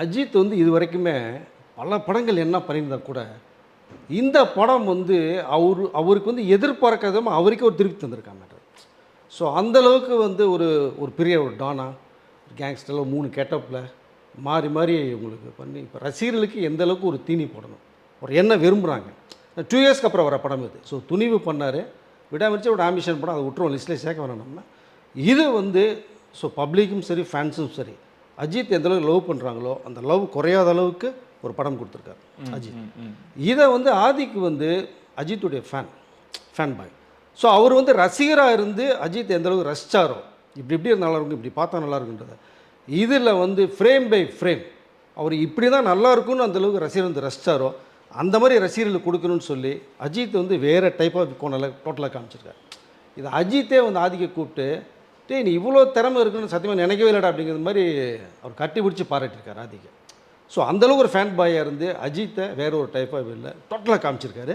அஜித் வந்து இது வரைக்குமே பல படங்கள் என்ன பண்ணியிருந்தா கூட, இந்த படம் வந்து அவருக்கு வந்து எதிர்பார்க்காதமா அவருக்கே ஒரு திருப்பி தந்திருக்காங்க. ஸோ அந்தளவுக்கு வந்து ஒரு ஒரு பெரிய ஒரு டானா, கேங்ஸ்டரில் 3 கெட்டப்பில் மாறி மாறி உங்களுக்கு பண்ணி, இப்போ ரசிகர்களுக்கு எந்த அளவுக்கு ஒரு தீனி போடணும், ஒரு என்ன விரும்புகிறாங்க. 2 இயர்ஸ்க்கு அப்புறம் வர படம் இது. ஸோ துணிவு பண்ணார், விடாமரிச்சு ஒரு ஆம்பிஷன் படம், அதை விட்டுருவோம், லிஸ்ட்டில் சேர்க்க வேணாம் நம்ம. இது வந்து ஸோ பப்ளிக்கும் சரி ஃபேன்ஸும் சரி அஜித் எந்த அளவுக்கு லவ் பண்ணுறாங்களோ அந்த லவ் குறையாத அளவுக்கு ஒரு படம் கொடுத்துருக்காரு அஜித். இதை வந்து ஆதிக்கு வந்து அஜித்துடைய ஃபேன் பாய். ஸோ அவர் வந்து ரசிகராக இருந்து அஜித் எந்த அளவுக்கு ரசித்தாரோ, இப்படி இப்படி நல்லா இருக்கும், இப்படி பார்த்தா நல்லா இருக்குன்றத இதில் வந்து ஃப்ரேம் பை ஃப்ரேம் அவர் இப்படி தான் நல்லா இருக்கும்னு அந்தளவுக்கு ரசிகர் வந்து ரசித்தாரோ அந்த மாதிரி ரசிகர்களுக்கு கொடுக்கணும்னு சொல்லி அஜித் வந்து வேறு டைப் ஆஃப் கோணலை டோட்டலாக காமிச்சிருக்காரு. இது அஜித்தே வந்து ஆதிக்க கூப்பிட்டு, டேய் நீ இவ்வளோ திறமை இருக்குன்னு சத்தியமாக நினைக்கவே இல்லைடா அப்படிங்கிற மாதிரி அவர் கட்டி பிடிச்சி பாராட்டியிருக்காரு ஆதிக்க. ஸோ அந்தளவுக்கு ஒரு ஃபேன் பாயாக இருந்து அஜித்தை வேறு ஒரு டைப் ஆஃப் இல்லை டோட்டலாக காமிச்சிருக்காரு.